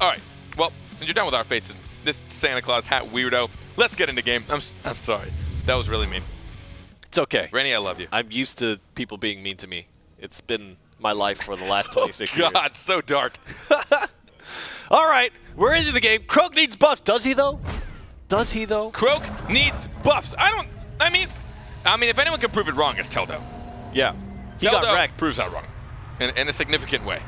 All right. Well, since you're done with our faces, this Santa Claus hat weirdo, let's get into game. I'm sorry. That was really mean. It's okay. Rennie, I love you. I'm used to people being mean to me. It's been my life for the last 26 years. God, so dark. All right, we're into the game. Croak needs buffs. Does he, though? Does he, though? Croak needs buffs. I mean, if anyone can prove it wrong, it's Teldo. Yeah. He got wrecked. Proves that wrong in a significant way.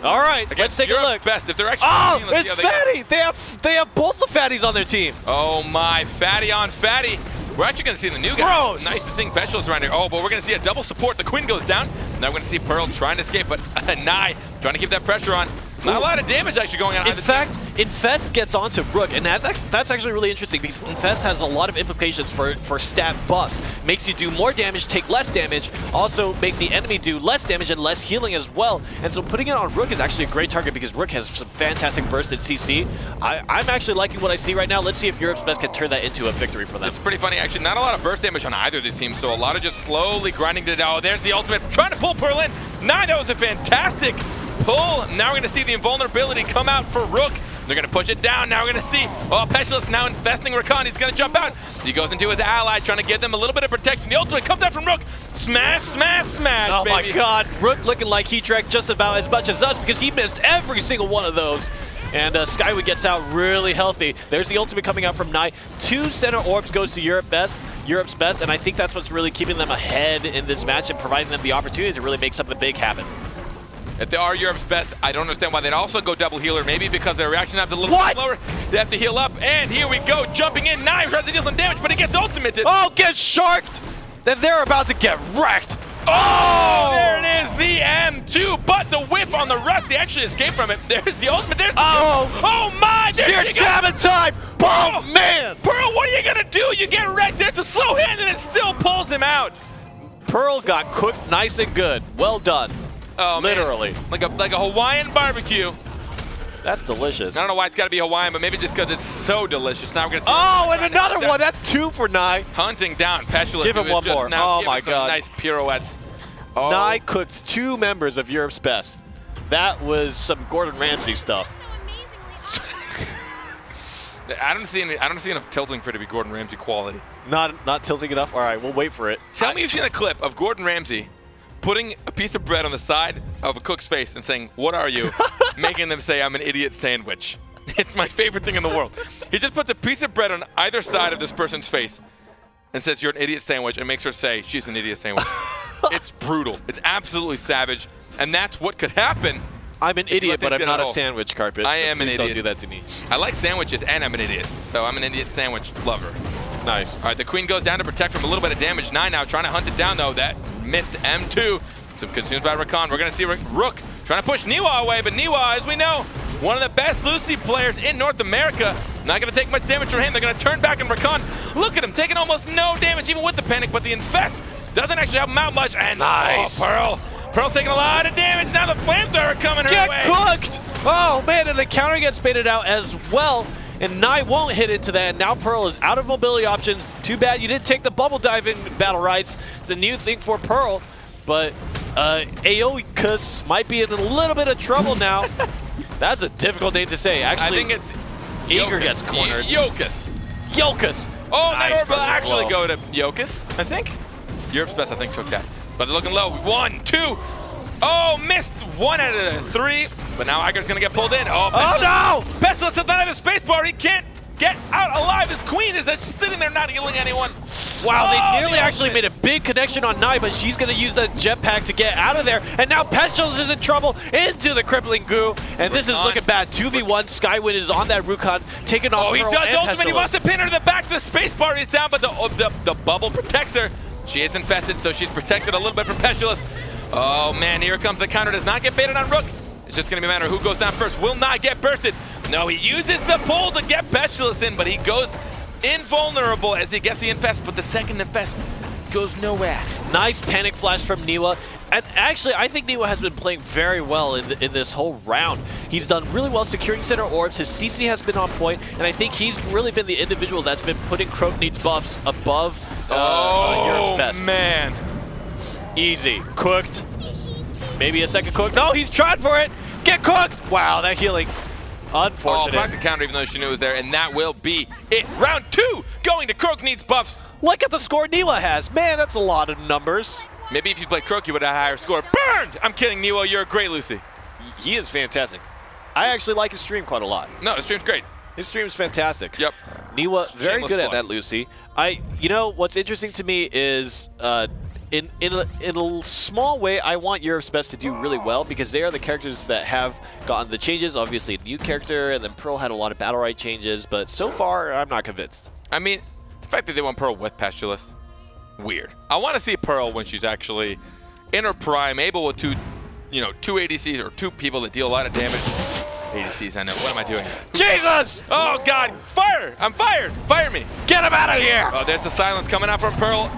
All right, let's take a look. Best if they're actually. Oh, it's Fatty. They have both the Fatties on their team. Oh my, Fatty on Fatty. We're actually going to see the new guy. Gross. Nice to see specialists around here. Oh, but we're going to see a double support. The Queen goes down. Now we're going to see Pearl trying to escape, but Nye trying to keep that pressure on. Not a lot of damage actually going on. In fact, Infest gets onto Rook, and that's actually really interesting because Infest has a lot of implications for stat buffs. Makes you do more damage, take less damage, also makes the enemy do less damage and less healing as well. And so putting it on Rook is actually a great target because Rook has some fantastic burst in CC. I'm actually liking what I see right now. Let's see if Europe's Best can turn that into a victory for them. It's pretty funny, actually. Not a lot of burst damage on either of these teams, so a lot of just slowly grinding it out. Oh, there's the ultimate, trying to pull Pearl in. Nye, that was a fantastic pull. Now we're going to see the invulnerability come out for Rook. They're going to push it down. Now we're going to see, oh, Pestilus now investing Rakan. He's going to jump out. He goes into his ally, trying to give them a little bit of protection. The ultimate comes out from Rook. Smash, smash, smash, oh baby. My God. Rook looking like he drank just about as much as us because he missed every single one of those. And Skyward gets out really healthy. There's the ultimate coming out from Nye. 2 center orbs goes to Europe's Best, and I think that's what's really keeping them ahead in this match and providing them the opportunity to really make something big happen. If they are Europe's Best, I don't understand why they'd also go double healer. Maybe because their reaction have to a little bit slower. They have to heal up, and here we go, jumping in. Nye tries to deal some damage, but he gets ultimated. Oh, gets sharked! Then they're about to get wrecked. Oh, there it is, the M2, but the whiff on the rush, they actually escape from it. There's the ultimate, there's the oh my, there's Salmon time! Oh, man! Pearl, what are you gonna do? You get wrecked, there's a slow hand, and it still pulls him out. Pearl got cooked nice and good. Well done. Oh, literally. Man. Like a Hawaiian barbecue. That's delicious. I don't know why it's got to be Hawaiian, but maybe just because it's so delicious. Now we're going to see. Oh, and another one. That's 2 for Nye. Hunting down Pestilus. Give him one more. Oh, my God. Nice pirouettes. Oh. Nye cooked 2 members of Europe's Best. That was some Gordon Ramsay stuff. I don't see enough tilting for it to be Gordon Ramsay quality. Not tilting enough? All right, we'll wait for it. Tell me you've seen a clip of Gordon Ramsay putting a piece of bread on the side of a cook's face and saying, "What are you?" making them say, "I'm an idiot sandwich." It's my favorite thing in the world. He just puts a piece of bread on either side of this person's face and says, "You're an idiot sandwich," and makes her say, "She's an idiot sandwich." It's brutal. It's absolutely savage. And that's what could happen. I'm an idiot, but I'm not a sandwich carpet. I am an idiot. Don't do that to me. I like sandwiches, and I'm an idiot. So I'm an idiot sandwich lover. Nice. All right, the Queen goes down to protect from a little bit of damage. Nye now trying to hunt it down, though. That missed M2. Some consumed by Rakan. We're going to see Rook trying to push Niwa away, but Niwa, as we know, one of the best Lucy players in North America. Not going to take much damage from him. They're going to turn back on Rakan. Look at him, taking almost no damage, even with the panic, but the Infest doesn't actually help him out much. And nice. Oh, Pearl's taking a lot of damage. Now the flamethrower coming her way. Get cooked! Oh, man, and the counter gets baited out as well. And Nye won't hit into that. Now Pearl is out of mobility options. Too bad you didn't take the bubble dive in BattleRekt. It's a new thing for Pearl. But Aoikus might be in a little bit of trouble now. That's a difficult name to say. Actually, I think it's Eager gets cornered. Yokus. Oh, nice. That orb will actually go to Yokus, I think. Europe's Best, I think, took that. But they're looking low. 1, 2. Oh, missed 1 out of the 3. But now Iger's going to get pulled in. Oh no! Pestilus does not have a space bar. He can't get out alive. His Queen is just sitting there not healing anyone. Wow, they nearly actually made a big connection on Nye, but she's going to use the jetpack to get out of there. And now Pestilus is in trouble into the crippling goo. And this is looking bad. 2v1. Skywind is on that Rakan, taking off. Oh, he does ultimate. He wants to pin her to the back. The space bar is down, but the bubble protects her. She is infested, so she's protected a little bit from Pestilus. Oh, man, here comes the counter. Does not get baited on Rook. It's just going to be a matter of who goes down first. Will not get bursted. No, he uses the pull to get Pestilus in, but he goes invulnerable as he gets the infest, but the second infest goes nowhere. Nice panic flash from Niwa. And actually, I think Niwa has been playing very well in this whole round. He's done really well securing center orbs. His CC has been on point, and I think he's really been the individual that's been putting Croak needs buffs above Europe's Best. Man. Easy. Cooked. Maybe a second cook. No, he's trying for it. Get cooked. Wow, that healing. Unfortunate. Oh, blocked the counter even though she knew it was there, and that will be it. Round 2 going to Croak needs buffs. Look at the score Niwa has. Man, that's a lot of numbers. Maybe if you played Croak, you would have a higher score. Burned! I'm kidding, Niwa. You're great, Lucy. He is fantastic. I actually like his stream quite a lot. No, his stream's great. His stream's fantastic. Yep. Niwa, very Shameless good at plug. that, Lucy. You know, what's interesting to me is in a small way, I want Europe's best to do really well because they are the characters that have gotten the changes. Obviously, a new character, and then Pearl had a lot of BattleRekt changes, but so far, I'm not convinced. I mean, the fact that they want Pearl with Pestilus, weird. I want to see Pearl when she's actually in her prime, able with two ADCs or 2 people that deal a lot of damage. ADCs, I know. What am I doing? Jesus! Oh, God. Fire! I'm fired! Fire me! Get him out of here! Oh, there's the silence coming out from Pearl.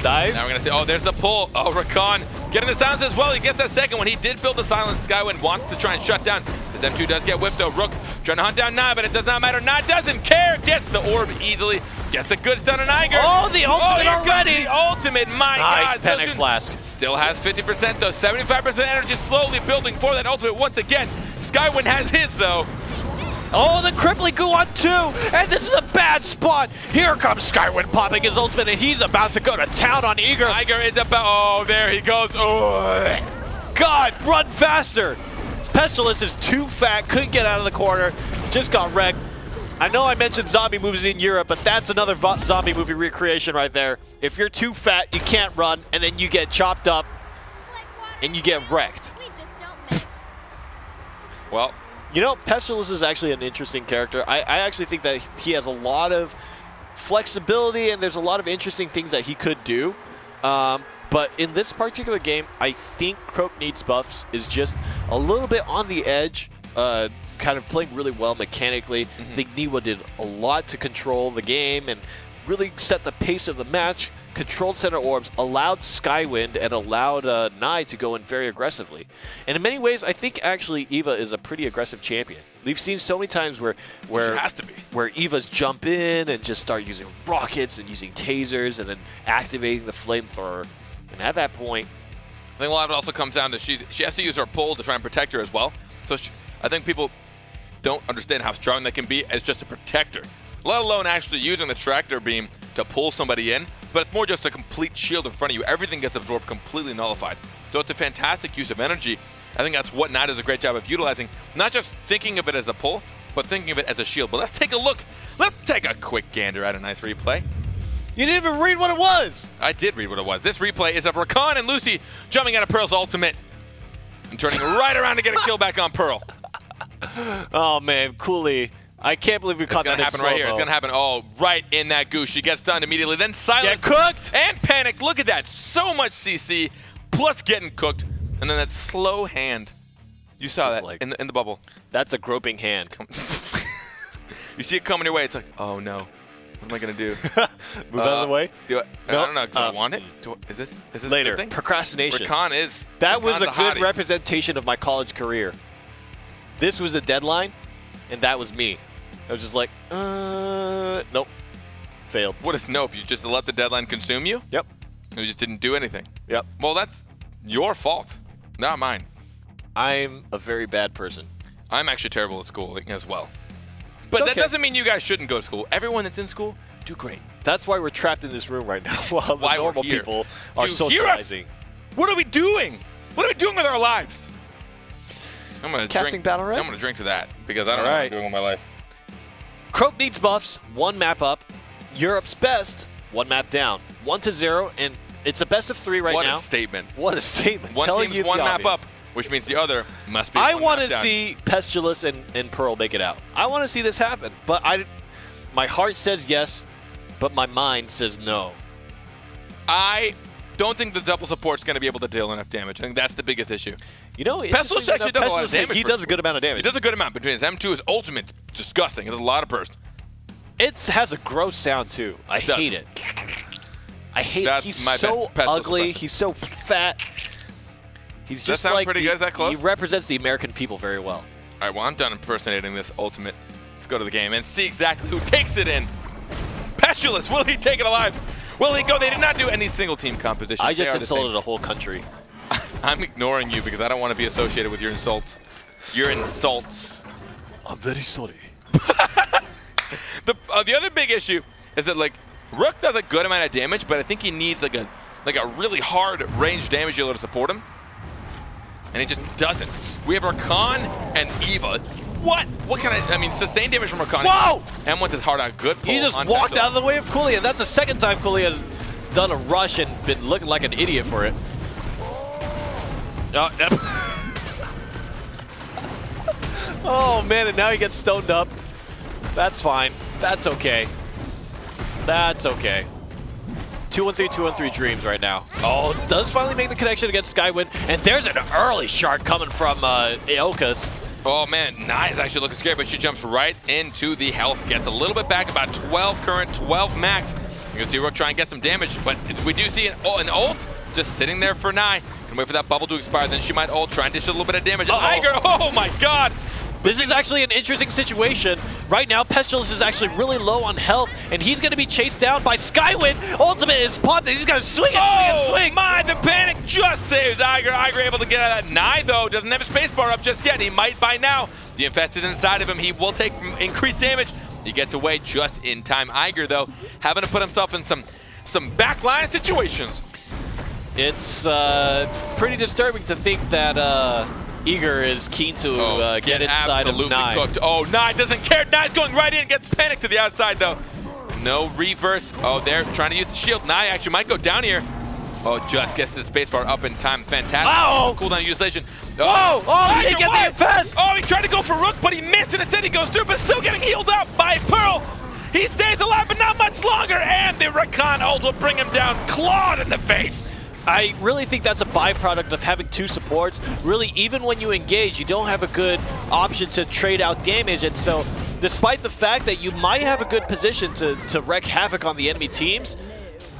Dive. Now we're going to see, oh, there's the pull. Oh, Rakan getting the silence as well. He gets that second one. He did build the silence. Skywind wants to try and shut down. His M2 does get whiffed, though. Rook trying to hunt down Nye, but it does not matter. Nye doesn't care. Gets the orb easily. Gets a good stun on Iger. Oh, the ultimate already. The ultimate, my nice God. panic flask. Still has 50% though. 75% energy slowly building for that ultimate once again. Skywind has his though. Oh, the crippling goo on 2, and this is a bad spot. Here comes Skywind popping his ultimate, and he's about to go to town on Iger. Iger is about, oh, there he goes. Oh. God, run faster. Pestilus is too fat, couldn't get out of the corner, just got wrecked. I know I mentioned zombie movies in Europe, but that's another zombie movie recreation right there. If you're too fat, you can't run, and then you get chopped up, and you get wrecked. Well, you know, Pestilus is actually an interesting character. I actually think that he has a lot of flexibility, and there's a lot of interesting things that he could do. But in this particular game, I think Croak needs buffs is just a little bit on the edge, kind of playing really well mechanically. I think Niwa did a lot to control the game and really set the pace of the match, controlled center orbs, allowed Skywind, and allowed Nye to go in very aggressively. And in many ways, I think actually Eva is a pretty aggressive champion. We've seen so many times where Evas jump in and just start using rockets and using tasers and then activating the flamethrower. And at that point, I think a lot of it also comes down to she has to use her pull to try and protect her as well. So I think people don't understand how strong they can be as just a protector, let alone actually using the tractor beam to pull somebody in. But it's more just a complete shield in front of you. Everything gets absorbed, completely nullified. So it's a fantastic use of energy. I think that's what Nye does a great job of utilizing. Not just thinking of it as a pull, but thinking of it as a shield. But let's take a look. Let's take a quick gander at a nice replay. you didn't even read what it was. I did read what it was. This replay is of Rakan and Lucy jumping out of Pearl's ultimate and turning right around to get a kill back on Pearl. Oh, man, Cooley. I can't believe we caught that. It's going to happen right here. It's going to happen, oh, right in that goose. She gets stunned immediately, then silenced. Get cooked. And panicked. Look at that. So much CC, plus getting cooked. And then that slow hand. You saw Just that like, in the bubble. That's a groping hand. You see it coming your way. It's like, oh, no. What am I going to do? Move out of the way? Do I don't know. Do I want it? Is this later. a good thing? Procrastination. Rakan is. That was a good hottie. representation of my college career. This was a deadline, and that was me. I was just like, nope. Failed. What is nope? You just let the deadline consume you? Yep. You just didn't do anything? Yep. Well, that's your fault, not mine. I'm a very bad person. I'm actually terrible at school as well. But that doesn't mean you guys shouldn't go to school. Everyone that's in school, do great. That's why we're trapped in this room right now while the normal people are socializing. What are we doing? What are we doing with our lives? I'm gonna casting BattleRekt? I'm gonna drink to that because I don't know what I'm doing with my life. Croak needs buffs, 1 map up. Europe's best, 1 map down. 1-0, and it's a best of 3 right now. What a statement. What a statement. One team's 1 map up, which means the other must be. I want to see Pestilus and Pearl make it out. I want to see this happen, but my heart says yes, but my mind says no. I don't think the double support's going to be able to deal enough damage. I think that's the biggest issue. You know, Pestilus actually does a lot of damage. He does a good amount of damage. He does a good amount between his M2, his ultimate. It's disgusting. It does a lot of burst. It has a gross sound too. I hate it. I hate it. He's so ugly. He's so fat. He's just like pretty good. Is that close? He represents the American people very well. All right, well, I'm done impersonating this ultimate. Let's go to the game and see exactly who takes it in. Pestilus, will he take it alive? Will he go? They did not do any single team composition. I just insulted a whole country. I'm ignoring you because I don't want to be associated with your insults. your insults. I'm very sorry. The other big issue is that like Rook does a good amount of damage, but I think he needs like a really hard range damage dealer to support him, and he just doesn't. We have Rakan and Eva. What kind of, I mean, sustained damage from Rakan. Whoa! M1's is hard on good pull. He just walked out of the way of Cooley, and that's the second time Cooley has done a rush and been looking like an idiot for it. Oh, oh man, and now he gets stoned up. That's fine. That's okay. That's okay. 2-1-3, 2-1-3 Dreams right now. Oh, does finally make the connection against Skywin, and there's an early shard coming from Aoka's. Oh man, Nai is actually looking scary, but she jumps right into the health. Gets a little bit back, about 12 current, 12 max. You can see Rook try and get some damage, but we do see an ult just sitting there for Nai. Can wait for that bubble to expire, then she might ult, try and dish a little bit of damage. Iger, oh my god! This is actually an interesting situation. Right now, Pestilence is actually really low on health, and he's going to be chased down by Skywin. Ultimate is popped, and he's going to swing and swing. My, the panic just saves Iger. Iger able to get out of that. Nai, though, doesn't have a spacebar up just yet. He might by now. The Infest is inside of him. He will take increased damage. He gets away just in time. Iger, though, having to put himself in some backline situations. It's pretty disturbing to think that Eager is keen to get inside of Nai. Cooked. Oh, Nai doesn't care. Nai's going right in, gets panicked to the outside, though. No reverse. Oh, they're trying to use the shield. Nai actually might go down here. Oh, just gets the spacebar up in time. Fantastic. Oh! Cooldown utilization. Oh, he didn't get the infest. Oh, he tried to go for Rook, but he missed, and instead he goes through, but still getting healed up by Pearl. He stays alive, but not much longer, and the Rakan ult will bring him down. Clawed in the face. I really think that's a byproduct of having two supports. Really, even when you engage, you don't have a good option to trade out damage. And so, despite the fact that you might have a good position to wreak havoc on the enemy teams,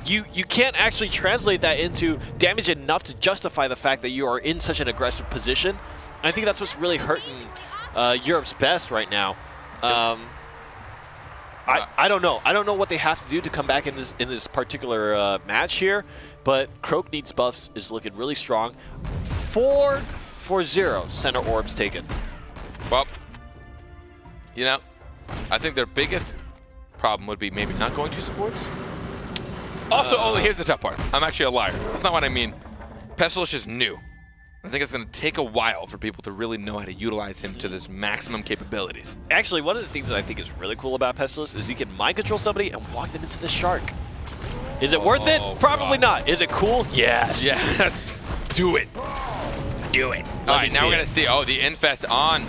you can't actually translate that into damage enough to justify the fact that you are in such an aggressive position. And I think that's what's really hurting Europe's best right now. I don't know. I don't know what they have to do to come back in this particular match here, but Croak needs buffs is looking really strong. 4-0 center orbs taken. Well, you know, I think their biggest problem would be maybe not going to supports. Also, here's the tough part. I'm actually a liar. That's not what I mean. Pestilence is new. I think it's going to take a while for people to really know how to utilize him to his maximum capabilities. Actually, one of the things that I think is really cool about Pestilence is he can mind control somebody and walk them into the shark. Is it worth it? Probably not. Is it cool? Yes. Yeah, do it. Do it. All right, now we're going to see, the infest on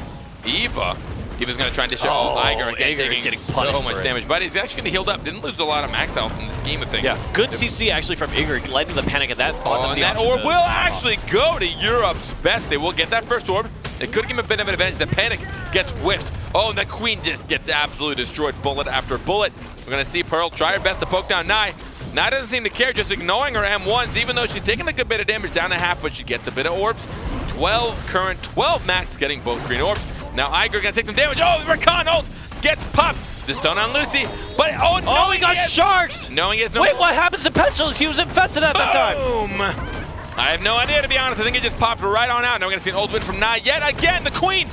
Eva. Eva's going to try and dish out Iger again, taking so much damage. But he's actually going to heal up. Didn't lose a lot of max health in the scheme of things. Yeah, good CC actually from Iger, led to the panic at that. And that orb will actually go to Europe's best. They will get that first orb. It could give him a bit of an advantage. The panic gets whiffed. Oh, and the Queen just gets absolutely destroyed bullet after bullet. We're going to see Pearl try her best to poke down Nai. Nai doesn't seem to care, just ignoring her M1s, even though she's taking a good bit of damage down to half, but she gets a bit of orbs. 12 current, 12 max, getting both green orbs. Now Iger gonna take some damage. Oh, the Rakan ult gets popped. The stone on Lucy, but no, he got sharked. No, he has no. Wait, what happens to Pestilence? He was infested at that time. Boom. I have no idea, to be honest. I think it just popped right on out. Now we're gonna see an ult win from Nai yet again. The Queen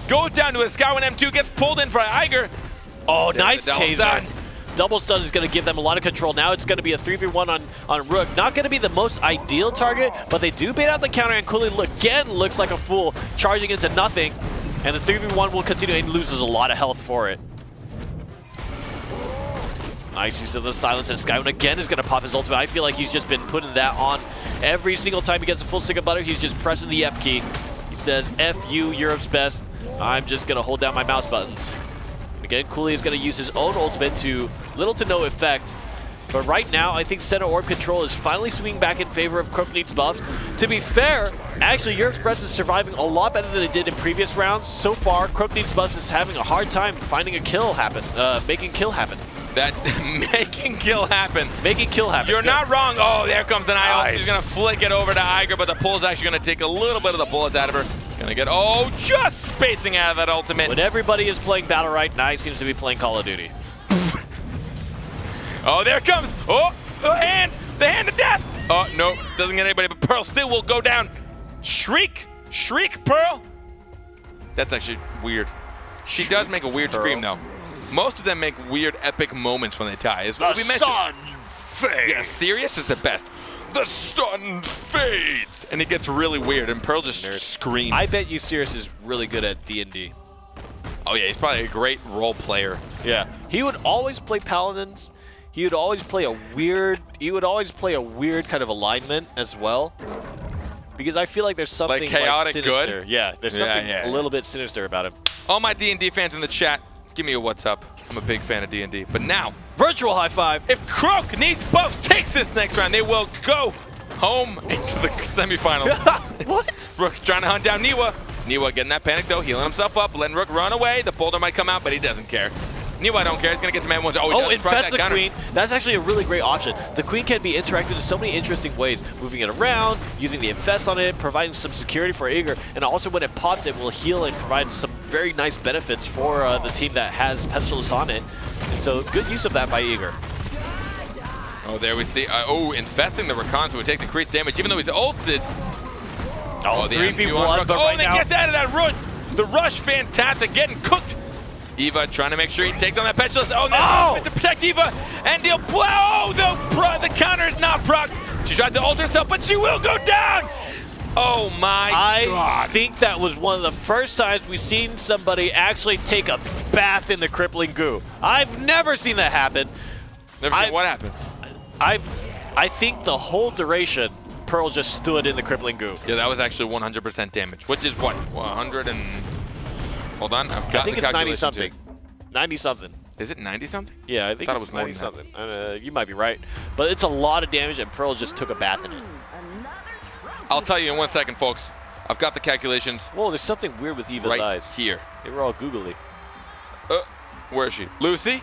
goes down to a Skywin M2, gets pulled in for Iger. Oh, nice taser. Double stun is going to give them a lot of control. Now it's going to be a 3v1 on Rook. Not going to be the most ideal target, but they do bait out the counter, and Cooley again looks like a fool, charging into nothing. And the 3v1 will continue and loses a lot of health for it. Nice use of the silence, and Skywin again is going to pop his ultimate. I feel like he's just been putting that on every single time he gets a full stick of butter. He's just pressing the F key. He says, F you, Europe's best. I'm just going to hold down my mouse buttons. Again, Cooley is going to use his own ultimate to little to no effect. But right now, I think center orb control is finally swinging back in favor of Croak needs buffs. To be fair, actually, Europe's Press is surviving a lot better than they did in previous rounds. So far, Croak needs buffs is having a hard time finding a kill happen, making kill happen. Making kill happen. Making kill happen. You're not wrong. Oh, there comes the Nai. He's going to flick it over to Iger, but the pull is actually going to take a little bit of the bullets out of her. Going to get, just spacing out of that ultimate. When everybody is playing BattleRekt, Nai seems to be playing Call of Duty. Oh, there it comes. Oh, the hand of death. Oh, no, doesn't get anybody, but Pearl still will go down. Shriek, Pearl. That's actually weird. She does make a weird scream, though. Most of them make weird, epic moments when they tie. Is what we mentioned. Sun fades. Yeah, Sirius is the best. The sun fades, and it gets really weird, and Pearl just screams. I bet you Sirius is really good at D&D. Oh yeah, he's probably a great role player. Yeah, he would always play paladins. He would always play a weird. He would always play a weird kind of alignment as well. Because I feel like there's something like chaotic sinister. good. Yeah, there's something a little bit sinister about him. All my D&D fans in the chat, give me a what's up. I'm a big fan of D&D. But now, virtual high five. If Croak needs buffs, takes this next round, they will go home into the semifinals. What? Rook trying to hunt down Niwa. Niwa getting that panic though, healing himself up, letting Rook run away. The boulder might come out, but he doesn't care. Niwa don't care, he's gonna get some M1s. Oh, infest the queen. That's actually a really great option. The queen can be interacted in so many interesting ways. Moving it around, using the infest on it, providing some security for Igor, and also when it pops, it will heal and provide some very nice benefits for the team that has Pestilence on it. And so, good use of that by Igor. Oh, there we see. Infesting the Rakan, so it takes increased damage, even though he's ulted. Oh, 3v1, but right and it gets out of that rush. The rush, fantastic, getting cooked. Eva trying to make sure he takes on that Pestilence. Oh, no! To protect Eva, and he'll plow. Oh, the counter is not procced. She tried to ult herself, but she will go down. Oh my God. I think that was one of the first times we've seen somebody actually take a bath in the crippling goo. I've never seen that happen. Never seen what happened? I think the whole duration, Pearl just stood in the crippling goo. Yeah, that was actually 100% damage, which is what? 100 and... Hold on, I've got I think the it's calculation 90-something. 90-something. Is it 90-something? Yeah, I think it's 90-something. You might be right. But it's a lot of damage, and Pearl just took a bath in it. I'll tell you in 1 second, folks. I've got the calculations. Whoa, there's something weird with Eva's eyes. Here. They were all googly. Where is she? Lucy?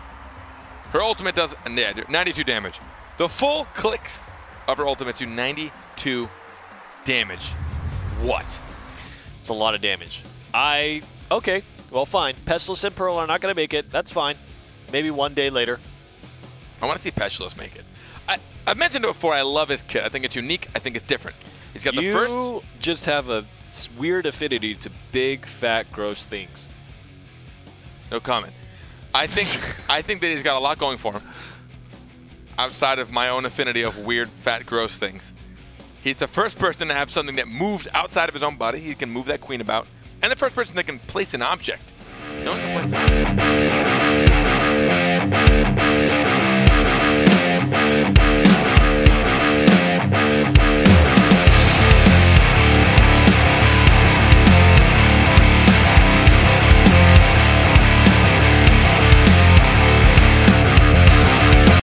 Her ultimate does 92 damage. The full clicks of her ultimate do 92 damage. What? It's a lot of damage. Okay, well, fine. Pestilence and Pearl are not going to make it. That's fine. Maybe one day later. I want to see Pestilence make it. I've mentioned it before. I love his kit. I think it's unique. I think it's different. He's got the first... You just have a weird affinity to big, fat, gross things. No comment. I think that he's got a lot going for him. Outside of my own affinity of weird, fat, gross things. He's the first person to have something that moved outside of his own body. He can move that queen about. And the first person that can place an object. No one can place an object.